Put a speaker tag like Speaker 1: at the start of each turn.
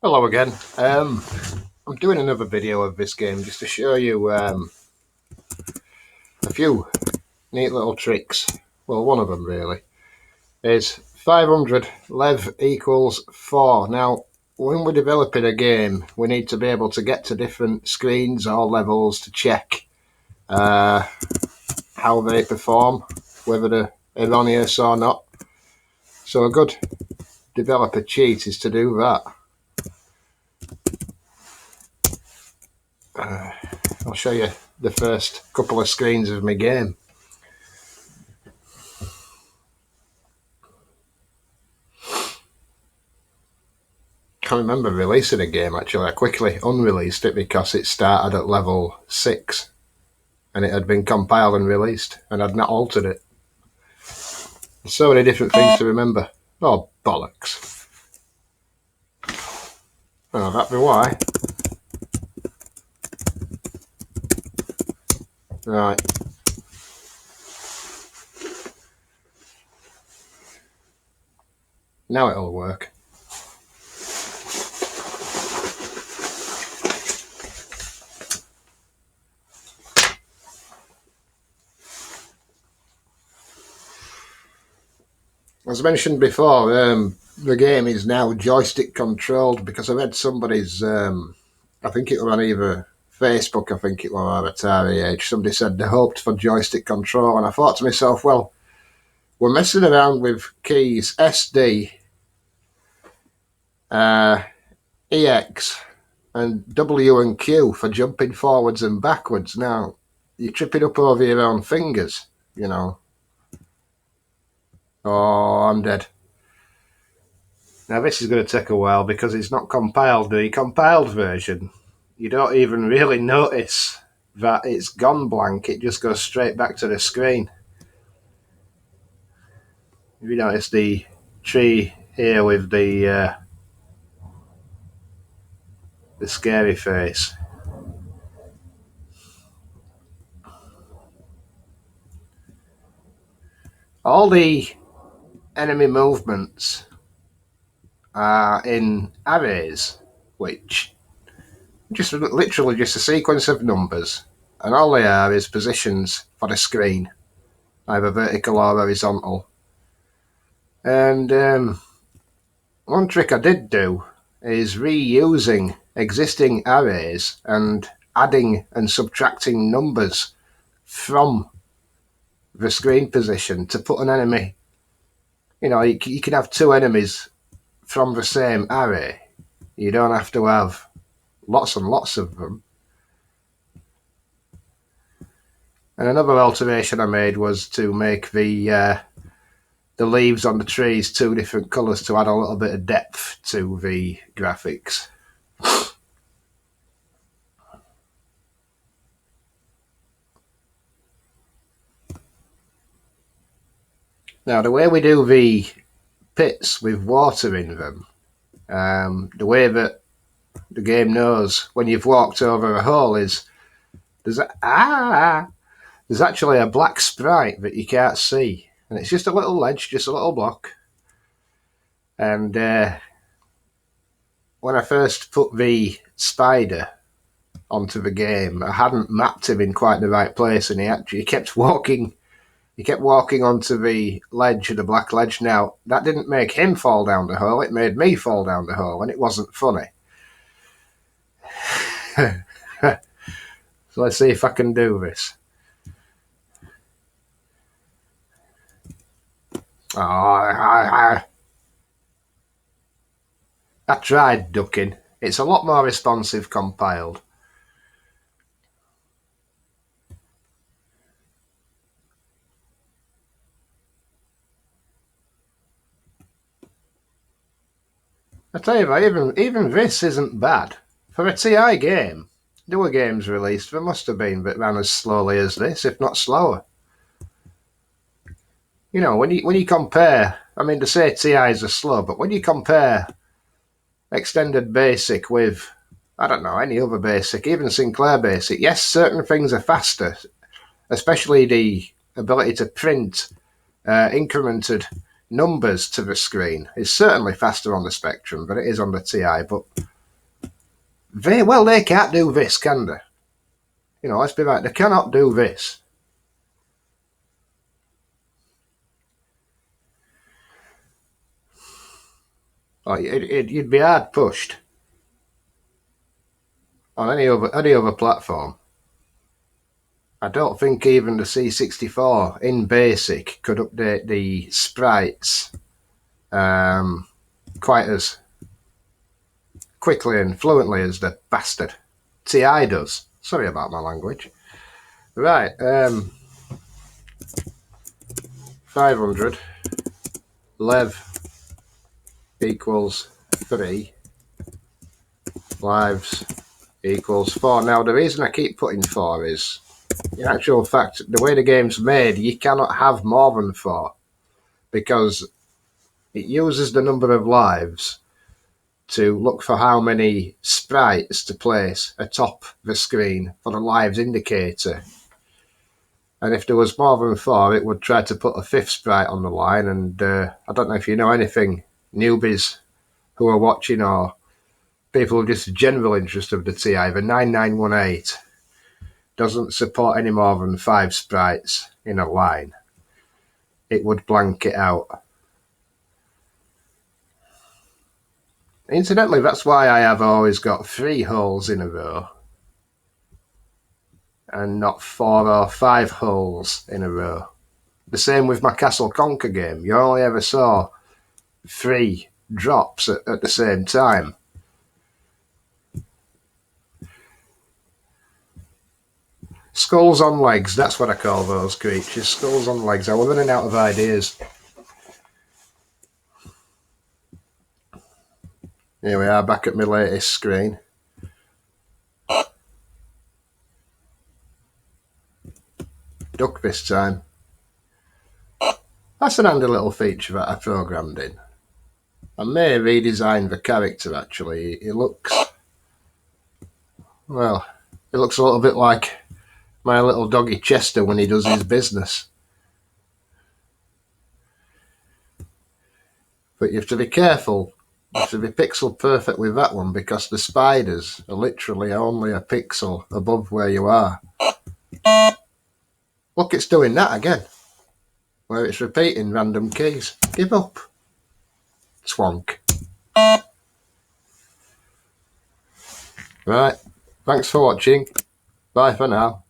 Speaker 1: Hello again. I'm doing another video of this game just to show you a few neat little tricks. Well, one of them really is 500 lev equals 4. Now, when we're developing a game, we need to be able to get to different screens or levels to check how they perform, whether they're erroneous or not. So a good developer cheat is to do that. I'll show you the first couple of screens of my game. Can't remember releasing a game actually. I quickly unreleased it because it started at level 6 and it had been compiled and released and I'd not altered it. There's so many different things to remember. Oh, bollocks. Oh, that'd be why. Right. Now it'll work. As mentioned before, the game is now joystick controlled because I read somebody's, I think it was on either Facebook, I think it was, or Atari Age, somebody said they hoped for joystick control, and I thought to myself, well, we're messing around with keys SD, EX, and W and Q for jumping forwards and backwards. Now, you're tripping up over your own fingers, you know. Oh, I'm dead. Now, this is going to take a while because it's not compiled. The compiled version, you don't even really notice that it's gone blank. It just goes straight back to the screen. If you notice the tree here with the scary face. All the enemy movements are in arrays, which just literally just a sequence of numbers, and all they are is positions for the screen, either vertical or horizontal. And one trick I did do is reusing existing arrays and adding and subtracting numbers from the screen position to put an enemy. You know, you can have two enemies from the same array. You don't have to have lots and lots of them. And another alteration I made was to make the leaves on the trees two different colours to add a little bit of depth to the graphics. Now, the way we do the pits with water in them, the way that the game knows when you've walked over a hole is there's actually a black sprite that you can't see, and it's just a little ledge, just a little block. And when I first put the spider onto the game, I hadn't mapped him in quite the right place, and he actually kept walking onto the ledge, the black ledge. Now, that didn't make him fall down the hole, it made me fall down the hole, and it wasn't funny. So let's see if I can do this. Oh, I tried ducking. It's a lot more responsive compiled. I tell you what, even this isn't bad. For a TI game, newer games released, there must have been that ran as slowly as this, if not slower. You know, when you compare, I mean, to say TIs are slow, but when you compare Extended Basic with, I don't know, any other basic, even Sinclair Basic, yes, certain things are faster, especially the ability to print incremented numbers to the screen is certainly faster on the Spectrum than it is on the TI, but They can't do this, can they? You know, let's be right, they cannot do this. Oh, you'd be hard pushed on any other platform. I don't think even the C64 in BASIC could update the sprites quite as quickly and fluently as the bastard TI does. Sorry about my language. Right, 500 lev equals 3 lives equals 4. Now the reason I keep putting 4 is, in actual fact, the way the game's made, you cannot have more than 4 because it uses the number of lives to look for how many sprites to place atop the screen for the lives indicator. And if there was more than 4, it would try to put a 5th sprite on the line. And I don't know if you know anything, newbies who are watching or people with just general interest of the TI, the 9918 doesn't support any more than 5 sprites in a line. It would blank it out. Incidentally, that's why I have always got 3 holes in a row and not 4 or 5 holes in a row. The same with my Castle Conquer game. You only ever saw 3 drops at the same time. Skulls on legs, that's what I call those creatures. Skulls on legs. I was running out of ideas. Here we are, back at my latest screen. Duck this time. That's an handy little feature that I programmed in. I may redesign the character actually. It looks a little bit like my little doggy Chester when he does his business. But you have to be careful. You have to be pixel perfect with that one because the spiders are literally only a pixel above where you are. Look, it's doing that again. Where it's repeating random keys. Give up. Twonk. Right. Thanks for watching. Bye for now.